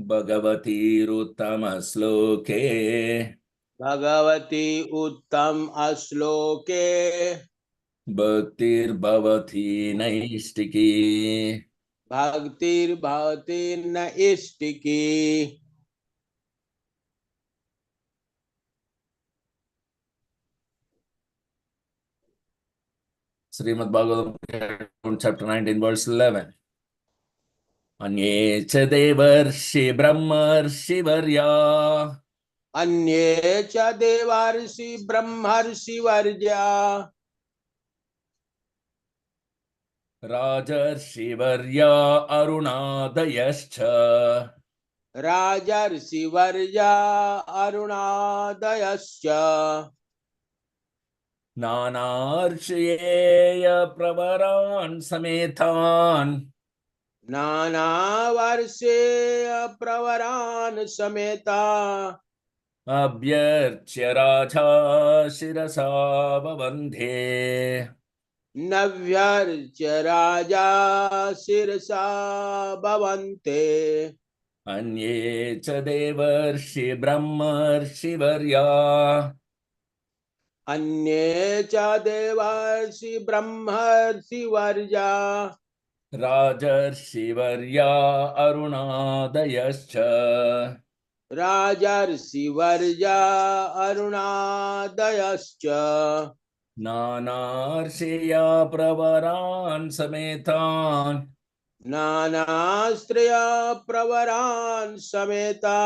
भगवतीरुत्तमश्लोके भगवती उत्तम श्लोके भक्तिर्भवति नैष्टिकी भक्तिर्भवति न इष्टिकी। Shrimad Bhagavatam chapter 19 verse 11. अन्ये च देवर्षि ब्रह्मर्षिवर्या अन्ये च देवर्षि ब्रह्मर्षि वर्या राजर्षिवर्या अरुणादयश्च राजर्षि वर्या अरुणादयश्च नानार्षयेय प्रवरान् समेतान् नानावर्षे प्रवरान् समेता अभ्यर्च्य राजा शिरसा ववन्धे नव्यर्च्य राजा शिरसा भवन्ते। अन्ये च देवर्षि ब्रह्मर्षिवर्या अन्ये च देवर्षि ब्रह्मर्षि वर्या राजर्षिवर्या अरुणादयश्च राजर्षि वर्या अरुणादयश्च नानार्षया प्रवरान् समेतान् नानास्त्रया प्रवरान् समेता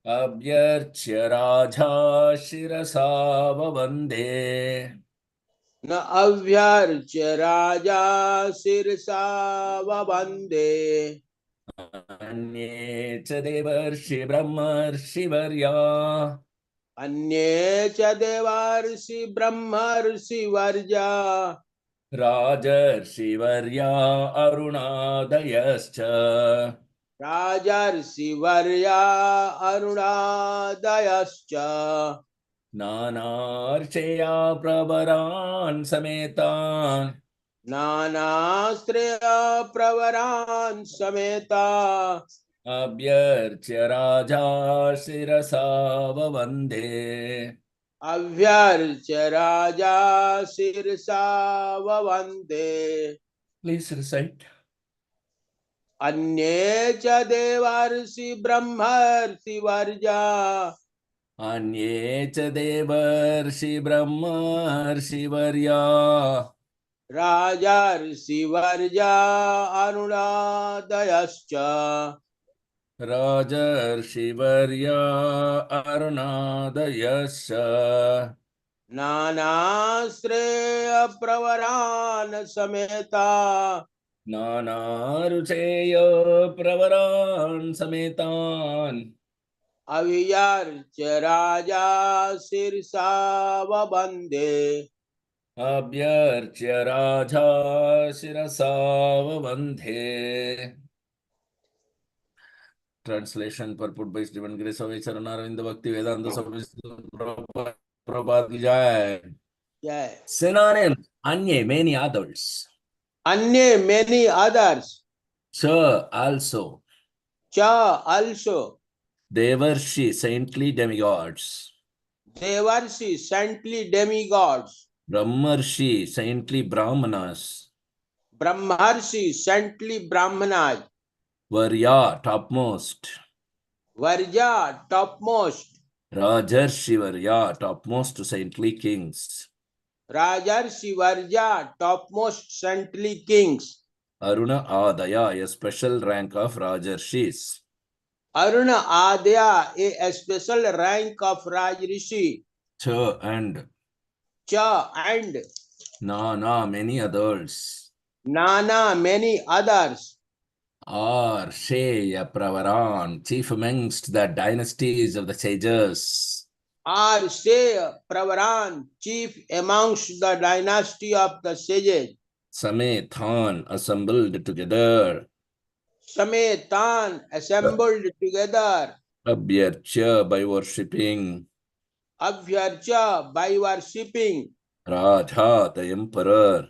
अभ्यर्च्य राजा शिरसा ववन्दे न अभ्यर्च्य राजा शिरसा ववन्दे। अन्ये च देवर्षि ब्रह्मर्षिवर्या अन्ये च देवर्षि ब्रह्मर्षि वर्या राजर्षिवर्या अरुणादयश्च राजर्षि वर्या अरुणादयश्च नानार्षया प्रवरान् समेतान् नानास्त्रया प्रवरान् समेता अभ्यर्च्य राजा शिरसा ववन्दे अभ्यर्च्य राजा शिरसा ववन्दे। Please recite. अन्ये च देवर्षि ब्रह्मर्षि वर्या अन्ये च देवर्षि ब्रह्मर्षिवर्या राजर्षि वर्या अरुणादयश्च राजर्षिवर्या अरुणादयश्च नानाश्रेय प्रवरान् समेता नानारुचेय प्रवरान् समेतान् अभियर्च्य राजा शिरसा ववन्दे। अभ्यर्च्य राजा शिरसा ववन्दे. Translation purport by Stephen Grace of Charanaravinda Bhakti Vedanta Swami Prabhupada ki jai. Jai. Synonyms, anye, many others. अन्ये many others. Cha, also. Cha also. Devarshi, saintly demigods. Devarshi, saintly demigods. Brahmarshi, saintly brahmanas. Brahmarshi, saintly brahmanas. Varya, topmost. Varja, topmost. Rajarshi Varya, topmost saintly kings. Rajarshi Varja, topmost saintly kings. Aruna Adaya, a special rank of Rajarshis. Aruna Adya, a special rank of Rajrishi. Cha and. Cha and. Nana, many others. Nana, many others. Are Sheya Pravaran, chief amongst the dynasties of the sages. Are say Pravaran, chief amongst the dynasty of the sages. Samethan, assembled together. Sametan, assembled together. Abhyarcha, by worshipping. Abhyarcha, by worshipping. Raja, the emperor.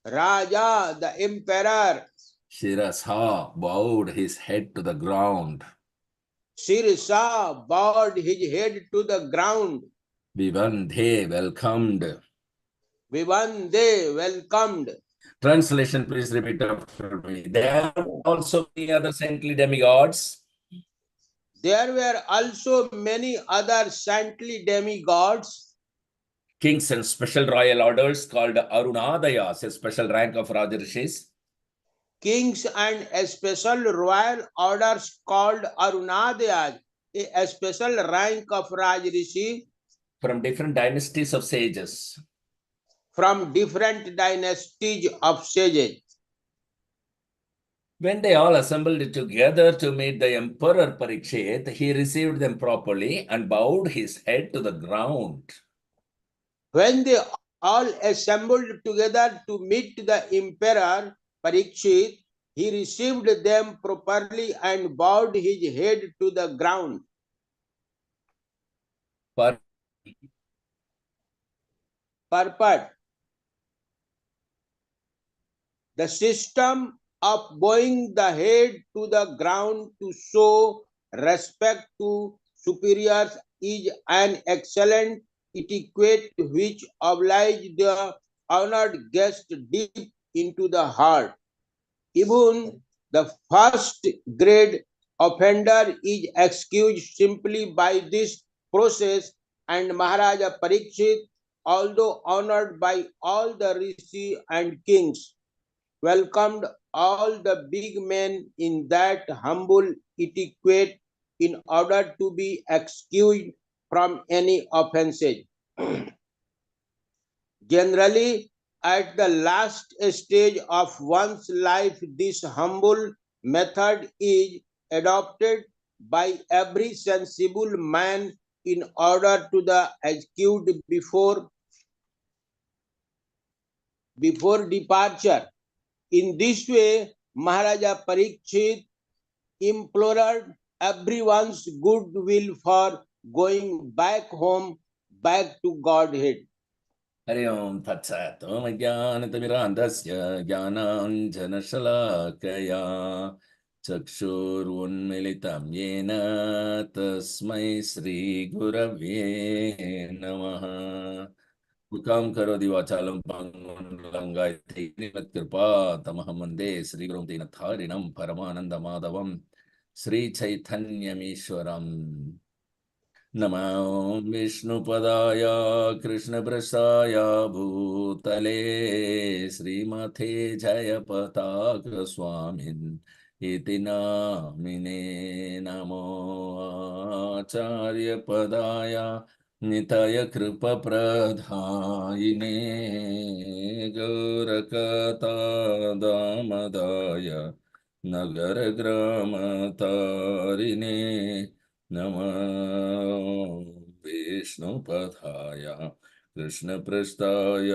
Raja, the emperor. Shirasa bowed his head to the ground. Sirsa bowed his head to the ground. Vivande welcomed. Vivande welcomed. Translation, please repeat after me. There were also many other saintly demigods, There were also many other saintly demigods, kings and special royal orders called Arunadayas, a special rank of Rajarishis, kings and a special royal orders called Arunadayas, a special rank of Rajrishi from different dynasties of sages. from different dynasties of sages. When they all assembled together to meet the emperor Parikshit, he received them properly and bowed his head to the ground. When they all assembled together to meet the emperor Parikshit, he received them properly and bowed his head to the ground. Purport. The system of bowing the head to the ground to show respect to superiors is an excellent etiquette which obliges the honored guest deep into the heart. Even the first grade offender is excused simply by this process, and Maharaja Parikshit, although honored by all the rishi and kings, welcomed all the big men in that humble etiquette in order to be excused from any offenses. Generally, at the last stage of one's life, this humble method is adopted by every sensible man in order to the excused before departure. In this way, Maharaja Parikshit implored everyone's goodwill for going back home, back to Godhead. Hari ओम तत्सत् ओम ज्ञानतिमिरान्धस्य ज्ञानाञ्जनशलाकया चक्षुरुन्मिलितं येन तस्मै श्रीगुरवे नमः मुखां करोति वाचालं पाङ्गुलङ्गायते कृपा तमहं वन्दे श्रीगुरुं दीनधारिणं परमानन्दमाधवं श्रीचैतन्यमीश्वरम् नमो विष्णुपदाय कृष्णप्रसाय भूतले श्रीमते जयपताक स्वामिन् इति नामिने नमो आचार्यपदाय निताय कृपप्रधायिने गौरकथादामदाय नगरग्रामतारिणे नमो विष्णुपदाय कृष्णपृष्ठाय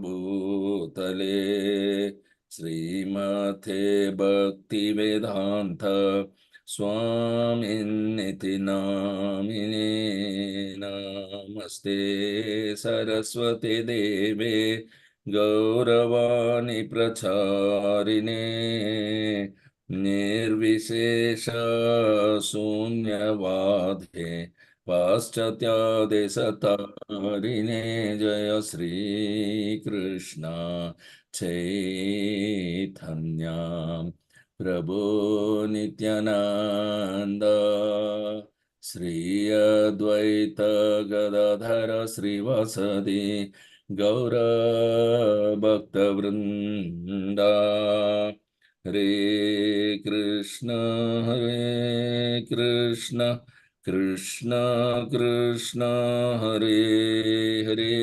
भूतले श्रीमते भक्तिवेदान्त स्वामिन्निति नामिने नमस्ते सरस्वती देवे गौरवाणी प्रचारिणे निर्विशेष शून्यवादे पाश्चात्यादेशतारिणे जय श्रीकृष्ण चैतन्य प्रभो नित्यानन्द श्री अद्वैत गदाधर श्रीवासदि गौरभक्तवृन्दा हरे कृष्ण कृष्ण कृष्ण हरे हरे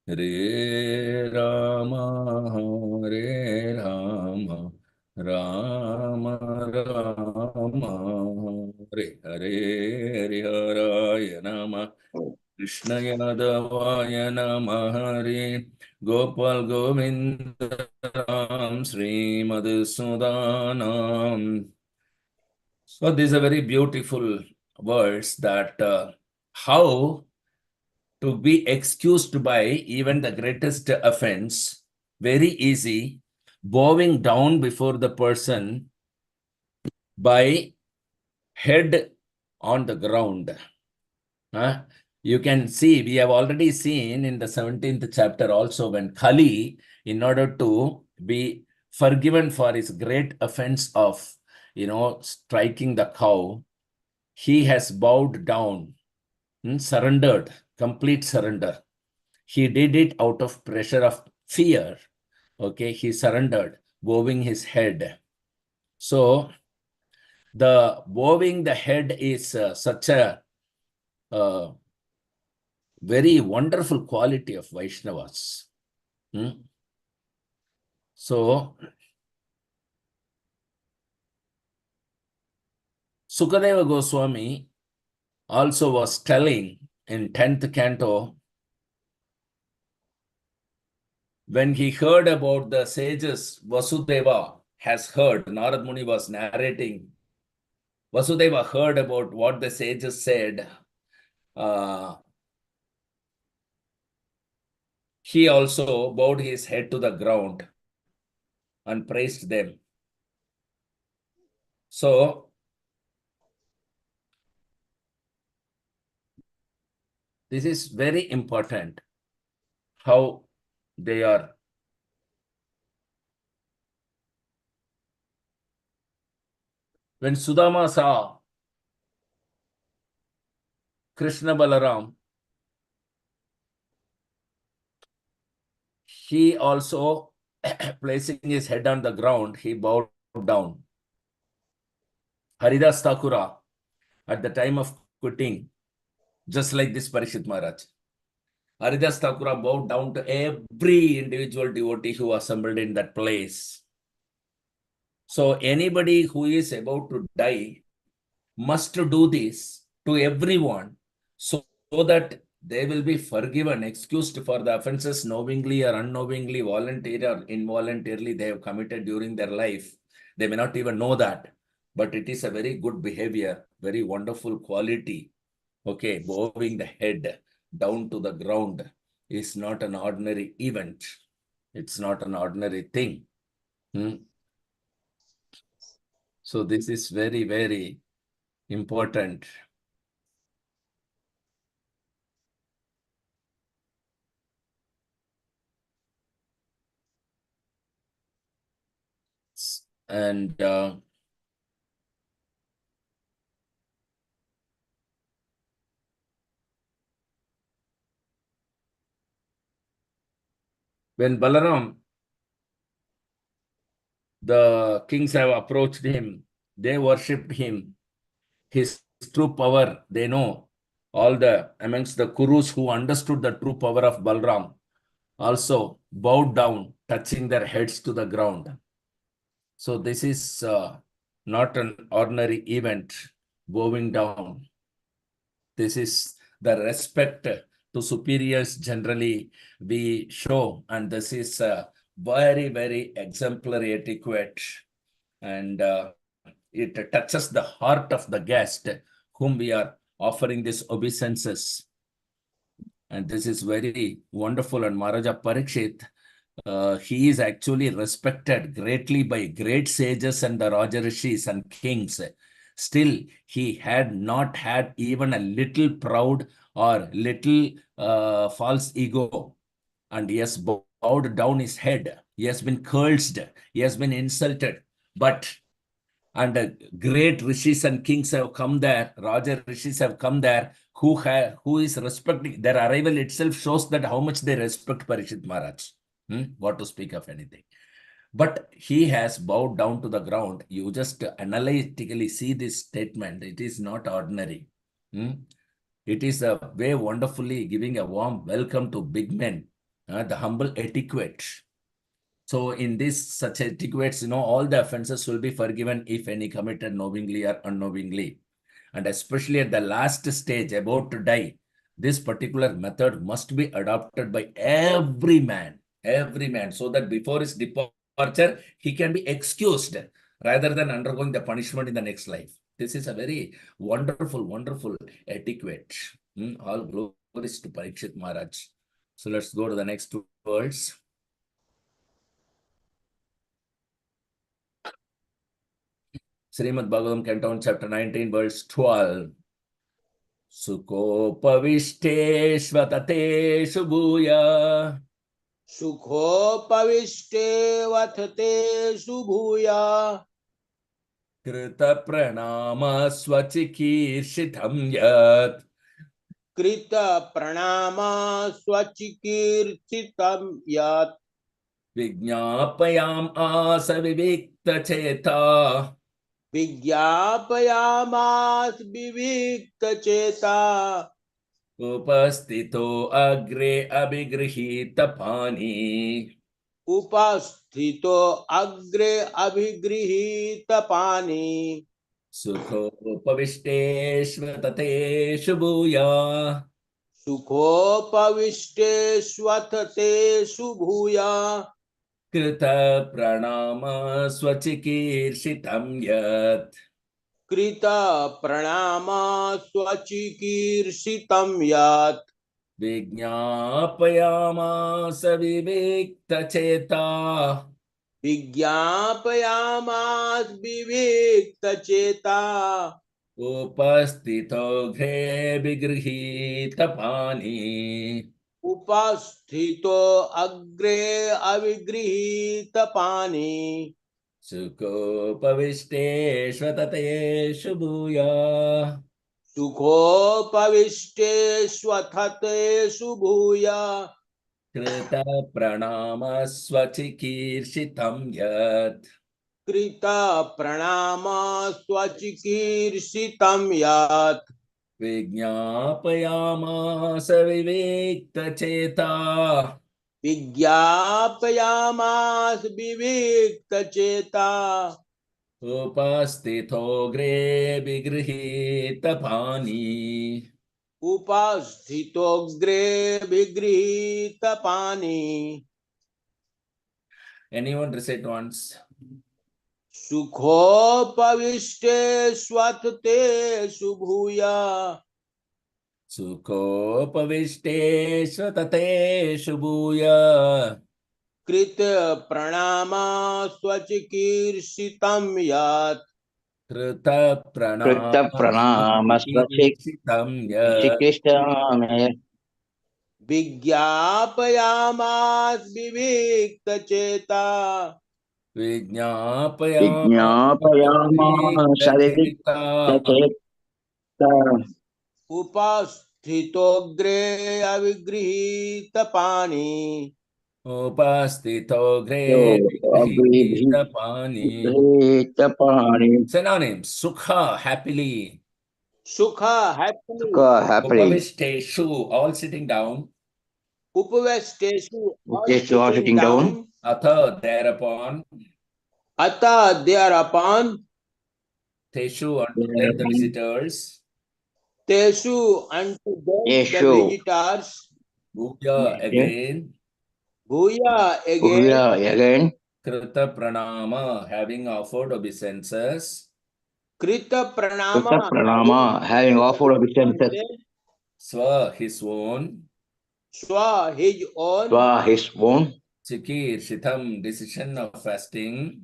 हरे राम हरे राम राम राम हरे हरे हरिहराय नमः कृष्ण यादवाय नमः हरे Gopal Govind Ram Shri मधुसूदनम. So these are very beautiful words that how to be excused by even the greatest offense, very easy, bowing down before the person by head on the ground. You can see, we have already seen in the 17th chapter also, when Kali, in order to be forgiven for his great offense of, striking the cow, he has bowed down, surrendered, complete surrender. He did it out of pressure of fear. Okay, he surrendered, bowing his head. So the bowing the head is such a very wonderful quality of Vaishnavas. So Sukadeva Goswami also was telling in 10th canto, when he heard about the sages, Vasudeva has heard, Narad Muni was narrating, Vasudeva heard about what the sages said. He also bowed his head to the ground and praised them. So this is very important, how they are. When Sudama saw Krishna Balaram, he also, placing his head on the ground, he bowed down. Haridas Thakura, at the time of quitting, just like this Parishit Maharaj, Haridas Thakura bowed down to every individual devotee who assembled in that place. So anybody who is about to die must do this to everyone, so that they will be forgiven, excused for the offenses knowingly or unknowingly, voluntarily or involuntarily they have committed during their life. They may not even know that, but it is a very good behavior, very wonderful quality. Okay, bowing the head down to the ground is not an ordinary event. It's not an ordinary thing. So this is very, very important. And when Balaram, the kings have approached him, they worshipped him, his true power, they know. All the amongst the Kurus who understood the true power of Balram also bowed down, touching their heads to the ground. So this is not an ordinary event, bowing down. This is the respect to superiors generally we show, and this is a very, very exemplary etiquette, and it touches the heart of the guest whom we are offering these obeisances. And this is very wonderful. And Maharaja Parikshit, he is actually respected greatly by great sages and the Rajarishis and kings. Still, he had not had even a little proud or little false ego. And he has bowed down his head. He has been cursed. He has been insulted. But and great rishis and kings have come there, Raja rishis have come there, who is respecting their arrival itself shows that how much they respect Parikshit Maharaj. What to speak of anything. But he has bowed down to the ground. You just analytically see this statement. It is not ordinary. It is a way wonderfully giving a warm welcome to big men, the humble etiquette. So in this such etiquettes, all the offenses will be forgiven if any committed knowingly or unknowingly. And especially at the last stage, about to die, this particular method must be adopted by every man, so that before his departure, he can be excused rather than undergoing the punishment in the next life. This is a very wonderful, wonderful etiquette. All glories to Parikshit Maharaj. So let's go to the next two words. Srimad Bhagavatam, Canto 1, Chapter 19, verse 12. Sukopavishteshvatateshu bhuya सुखोपविष्टेऽवथ तेषु भूया krita pranama swachikirshitam yat कृत प्रणामा स्वचिकीर्षितं यत् vijñāpayam asa vivikta cheta विज्ञापयामास विविक्तचेता upastito agre abhigrihita pani उपस्थितो अग्रे अभिगृहीतपानि सुखोपविष्टेष्वततेषु भूया सुखोपविष्टेष्वथ तेषु भूया कृतप्रणाम स्वचिकीर्षितं यत् कृत प्रणाम स्वचिकीर्षितं यत् विज्ञापयामास विविक्तचेता विज्ञापयामास विविक्तचेता उपस्थितो घ्रे विगृहीतपानि उपस्थितो अग्रे अविगृहीतपानि सुखोपविष्टेष्वततेषु भूया सुखोपविष्टेष्वथ तेषु भूया कृतप्रणाम स्वचिकीर्षितं यत् कृत प्रणाम स्वचिकीर्षितं यत् विज्ञापयामास विवेक्तचेता विज्ञापयामास विविक्तचेता उपस्थितोऽग्रे विगृहीतपानि उपस्थितोऽग्रे विगृहीतपानि Anyone recite once? सुखोपविष्टेष्वथ तेषु भूया सुखोपविष्टेष्वततेषु भूया कृत प्रणामा स्वचिकीर्षितं यत् कृतप्रणाम कृतप्रणामस्वचिकीर्षामि स्वचिकीर्षितं यत् विज्ञापयामास विविक्तचेता विज्ञापयामास विविक्तचेता विज्ञापयामासविविक्तचेता उपस्थितोऽग्रे अविगृहीतपानि उपस्थितोऽग्रे विगृहीतपानि अभिगृहीतपाणि Synonyms: Sukha, happily. सुख happy happily. Upavisteshu, all sitting down. उपवेष्टेषु all Okay, so all sitting sitting down down. Atha, thereupon. अतः thereupon Teshu, unto them, the visitors. तेषु unto them the Yeshu. visitors Bhuya, again. Bhuya again Bhuya again. Krita pranama, having offered obeisances. कृत प्रणामा Pranama, having offered obeisances. Swa, his own. स्व his own Swa, his own. Chikir, shitam, decision of fasting.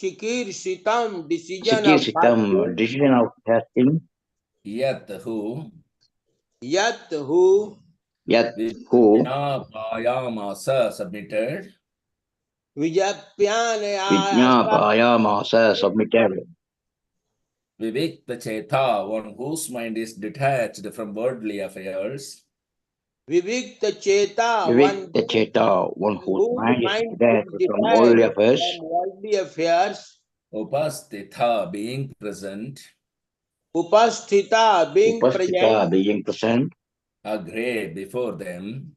चिकीर्षितम decision of Sikirsitam, fasting decision of fasting. Yat, who. yat who Yet who Vijñāpāyāmasa, submitted. vijapyanayasa Vijñāpāyāmasa submitted. Vivikta Chetha, one whose mind is detached from worldly affairs. vivikta cheta one Vivikta Cheta, one whose whose mind is mind is detached from detached worldly affairs. from worldly affairs Upastitha, being present. upasthita being present Upasthita, being present. Agre, before them.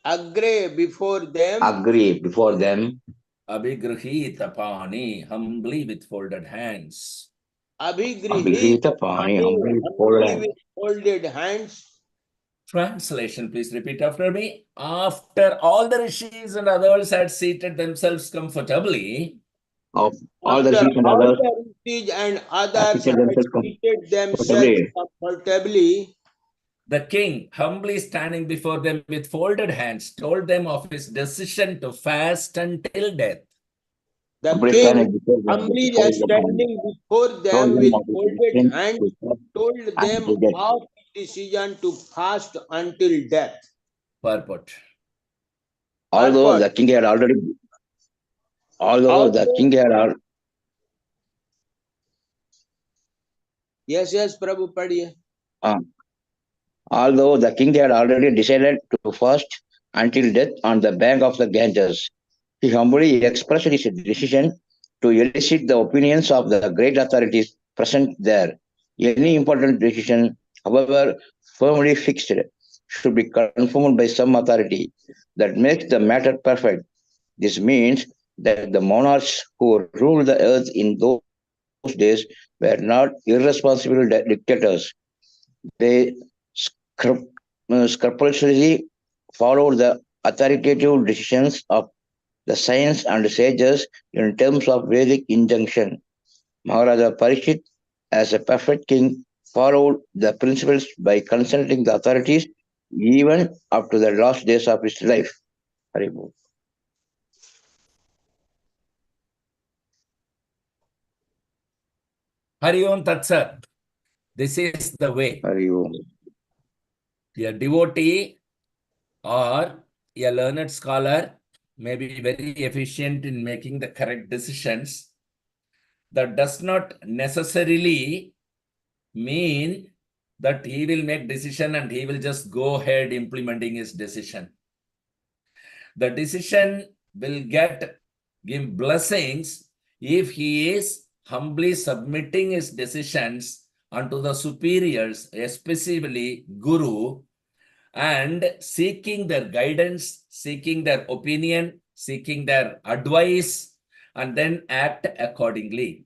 agre before them Agree before them. Abhigrahita Pani, humbly with folded hands. abhigrihit Abhijita Pani, pani humbly humbly folded. with folded hands. Translation, please repeat after me. After all the rishis and others had seated themselves comfortably, Of all the After rishis and all others the rishis and have others seated had themselves seated themselves comfortably. comfortably, the king, humbly standing before them with folded hands, told them of his decision to fast until death. The Somebody king, standing before them with humbly folded hands, standing before told them them with of his folded decision hands, to fast told them until death. of his decision to fast until death. Purport. Although Purport. the king had already, although the Also, king had al- yes, Prabhu, padhiye. uh, although the king had already decided to fast until death on the bank of the Ganges, he humbly expressed his decision to elicit the opinions of the great authorities present there. Any important decision, however firmly fixed, should be confirmed by some authority that makes the matter perfect. This means that the monarchs who ruled the earth in those days were not irresponsible dictators. They scrupulously followed the authoritative decisions of the saints and sages in terms of Vedic injunction. Maharaja Parikshit, as a perfect king, followed the principles by consulting the authorities even up to the last days of his life. Hari Bol. Hari Om Tat Sat. This is the way. Hari Om. A devotee or a learned scholar may be very efficient in making the correct decisions. That does not necessarily mean that he will make decision and he will just go ahead implementing his decision. The decision will give blessings if he is humbly submitting his decisions unto the superiors, especially Guru, and seeking their guidance, seeking their opinion, seeking their advice, and then act accordingly.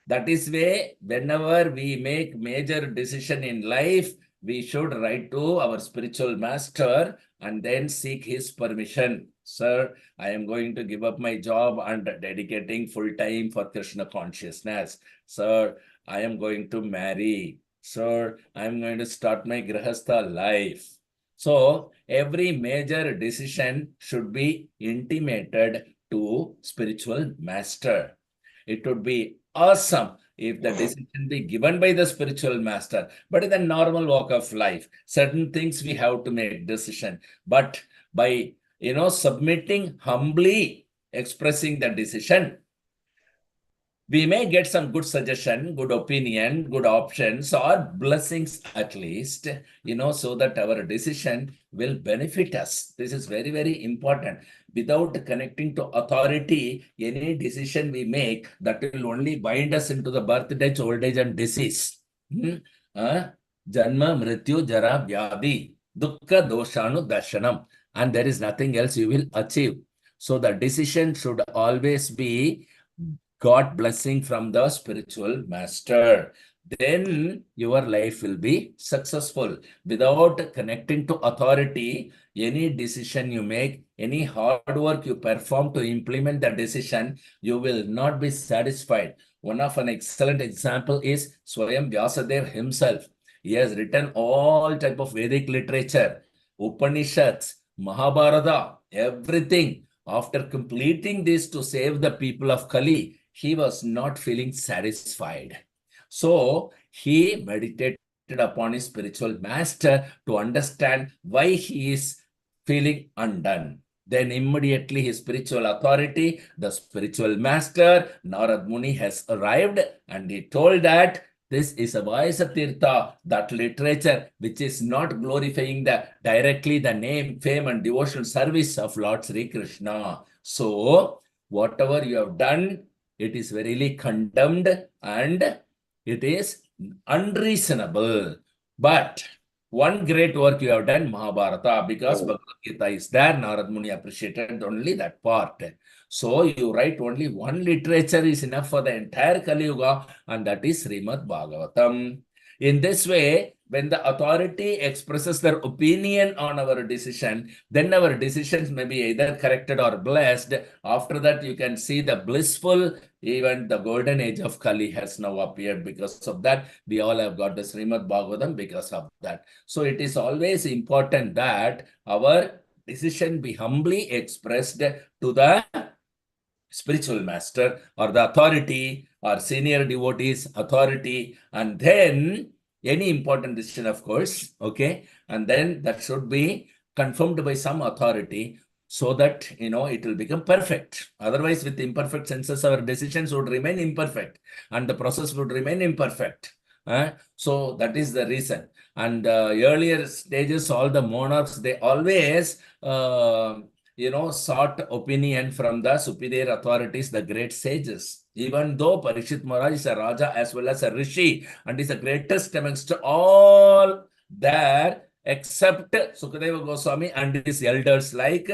That is why whenever we make major decision in life, we should write to our spiritual master and then seek his permission. Sir, I am going to give up my job and dedicating full time for Krishna consciousness. Sir, I am going to marry. Sir, I am going to start my grihastha life. So every major decision should be intimated to spiritual master. It would be awesome if the decision be given by the spiritual master. But in the normal walk of life, certain things we have to make decision. But by submitting humbly, expressing the decision, we may get some good suggestion, good opinion, good options, or blessings at least, so that our decision will benefit us. This is very, very important. Without connecting to authority, any decision we make, that will only bind us into the birth, death, old age, and disease. Janma, Mrityu, Jara, Vyadi, Dukkha, Doshanu, Darshanam. And there is nothing else you will achieve. So the decision should always be got blessing from the spiritual master. Then your life will be successful. Without connecting to authority, any decision you make, any hard work you perform to implement the decision, you will not be satisfied. One of an excellent example is Swayam Vyasadeva himself. He has written all type of Vedic literature, Upanishads, Mahabharata, everything. After completing this to save the people of Kali, he was not feeling satisfied. So he meditated upon his spiritual master to understand why he is feeling undone. Then immediately his spiritual authority, the spiritual master, Narad Muni, has arrived and he told that this is a Vaisa Tirtha, that literature which is not glorifying directly the name, fame, and devotional service of Lord Sri Krishna. So, whatever you have done, it is verily condemned and it is unreasonable. But one great work you have done, Mahabharata, because Bhagavad Gita is there. Narad Muni appreciated only that part. So you write only one literature is enough for the entire Kali Yuga, and that is Srimad Bhagavatam. In this way, when the authority expresses their opinion on our decision, then our decisions may be either corrected or blessed. After that, you can see the blissful, even the golden age of Kali has now appeared. Because of that, we all have got the Srimad Bhagavatam because of that. So it is always important that our decision be humbly expressed to the spiritual master or the authority or senior devotees authority, and then any important decision, of course, okay, and then that should be confirmed by some authority, so that it will become perfect. Otherwise, with imperfect senses, our decisions would remain imperfect and the process would remain imperfect. So that is the reason. And earlier stages, all the monarchs, they always sought opinion from the superior authorities, the great sages. Even though Parikshit Maharaj is a Raja as well as a Rishi and is the greatest amongst all there, except Sukadeva Goswami and his elders like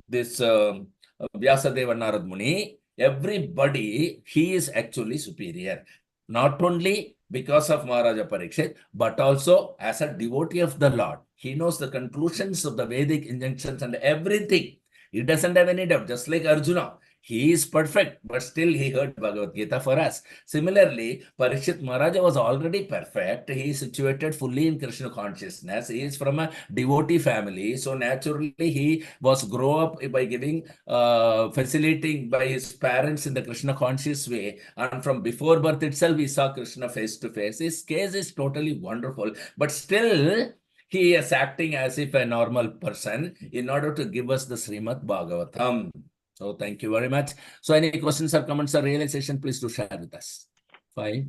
this Vyasadeva Narad Muni, everybody, he is actually superior. Not only because of Maharaja Parikshit, but also as a devotee of the Lord. He knows the conclusions of the Vedic injunctions and everything. He doesn't have any doubt, just like Arjuna. He is perfect, but still he heard Bhagavad Gita for us. Similarly, Parikshit Maharaja was already perfect. He is situated fully in Krishna consciousness. He is from a devotee family. So naturally, he was grow up by giving, facilitating by his parents in the Krishna conscious way. And from before birth itself, we saw Krishna face to face. His case is totally wonderful. But still, he is acting as if a normal person in order to give us the Srimad Bhagavatam. So thank you very much. So any questions or comments or realization, please do share with us. 5,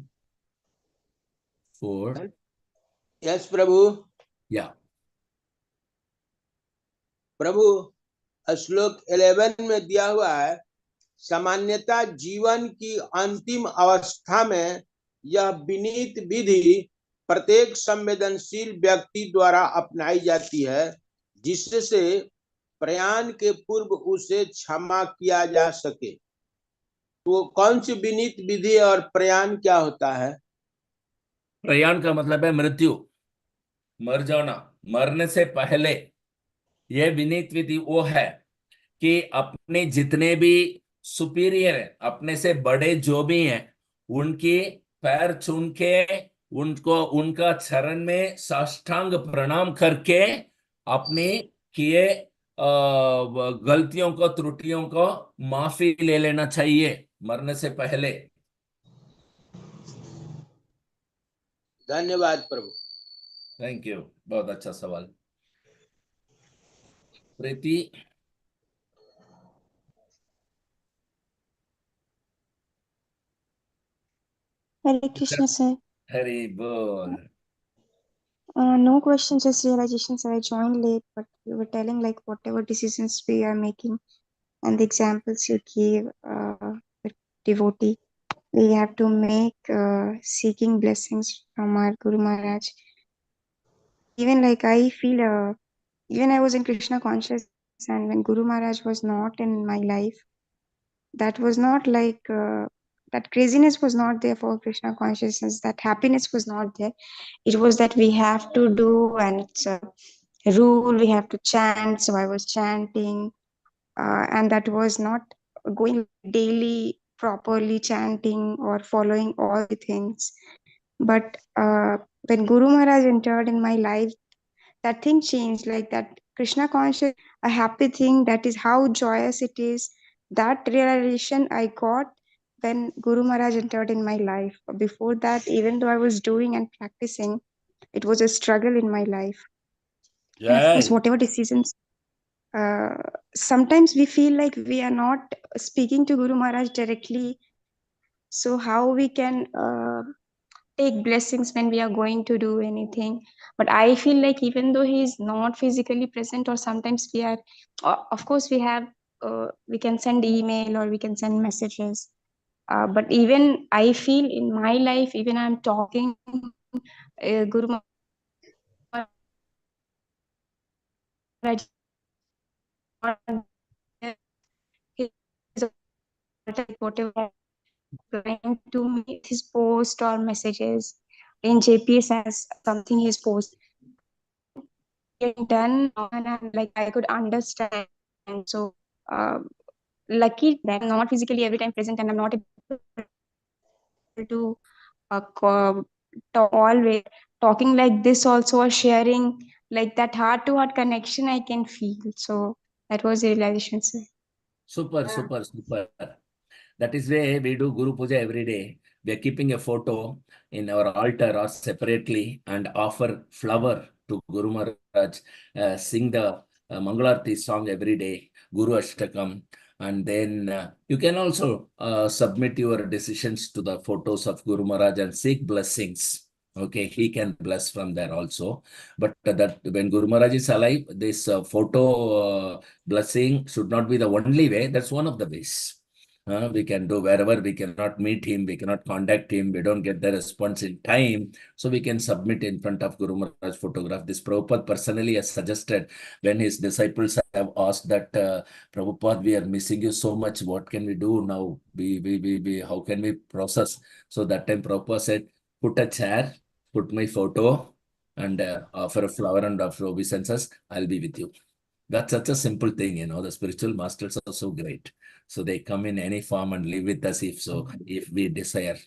4. Yes, Prabhu. Yeah. प्रभु, श्लोक 11 में दिया हुआ है, सामान्यतः जीवन की अंतिम अवस्था में यह विनीत विधि प्रत्येक संवेदनशील व्यक्ति द्वारा अपनाई जाती है, जिससे प्रयाण के पूर्व उसे क्षमा किया जा सके। तो कौन सी विनीत विधि और प्रयाण क्या होता है? प्रयाण का मतलब है मृत्यु, मर जाना, मरने से पहले यह विनीत विधि वो है कि अपने जितने भी सुपीरियर है, अपने से बड़े जो भी हैं, उनके पैर छून के उनको उनका चरण में साष्टांग प्रणाम करके अपने किए गलतियों को, त्रुटियों को माफी ले लेना चाहिए मरने से पहले। धन्यवाद प्रभु। थैंक यू, बहुत अच्छा सवाल। प्रीति। Hare Krishna, sir. हरि बोल। No questions, just realizations. I joined late, but you were telling like whatever decisions we are making and the examples you gave, with devotee, we have to make seeking blessings from our Guru Maharaj. Even like I feel, even I was in Krishna conscious, and when Guru Maharaj was not in my life, that was not like that craziness was not there for Krishna consciousness. That happiness was not there. It was that we have to do, and it's a rule, we have to chant. So I was chanting, and that was not going daily properly chanting or following all the things. But when Guru Maharaj entered in my life, that thing changed. Like that Krishna conscious, a happy thing, that is how joyous it is. That realization I got when Guru Maharaj entered in my life. Before that, even though I was doing and practicing, it was a struggle in my life. And of course, whatever decisions, sometimes we feel like we are not speaking to Guru Maharaj directly. So how we can take blessings when we are going to do anything? But I feel like even though he is not physically present, or sometimes we are, of course we have, we can send email or we can send messages. But even I feel in my life, even I'm talking, Guru Maharaj whatever replying to me, his post or messages in JPS as something he's posted done, and like I could understand. So lucky that I'm not physically every time present, and I'm not able to talk always talking like this also, or sharing like that heart to heart connection I can feel. So that was the realization, sir. Super, super, super. That is why we do Guru Puja every day. We are keeping a photo in our altar or separately and offer flower to Guru Maharaj, sing the Mangalarti song every day, Guru Ashtakam. And then you can also submit your decisions to the photos of Guru Maharaj and seek blessings. Okay, he can bless from there also. But that when Guru Maharaj is alive, this photo blessing should not be the only way. That's one of the ways. We can do wherever we cannot meet him, we cannot contact him, we don't get the response in time. So we can submit in front of Guru Maharaj photograph. This Prabhupada personally has suggested when his disciples have asked that, Prabhupada, we are missing you so much. What can we do now? How can we process? So that time Prabhupada said, put a chair, put my photo, and offer a flower and offer obeisances. I'll be with you. That's such a simple thing, the spiritual masters are so great. So they come in any form and live with us if we desire.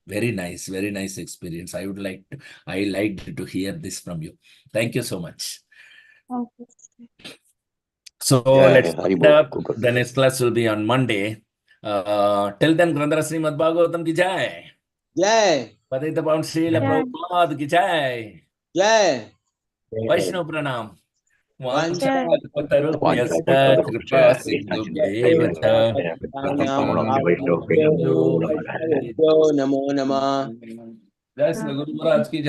Very nice experience. I liked to hear this from you. Thank you so much. Thank you. So Yeah, let's Hari put Bol. up. The next class will be on Monday. Till then, Grandhara Srimad Bhagavatam ki jai. Jai. Patita Pavan Srila Jai. Prabhupada ki jai. Jai. Vaishnav Pranam. Jai. वाञ्छाकल्पतरुभ्यश्च कृपा सिन्धुभ्येव च वैष्णवेभ्यो नमो नमः। जय श्री गुरु महाराज की जय।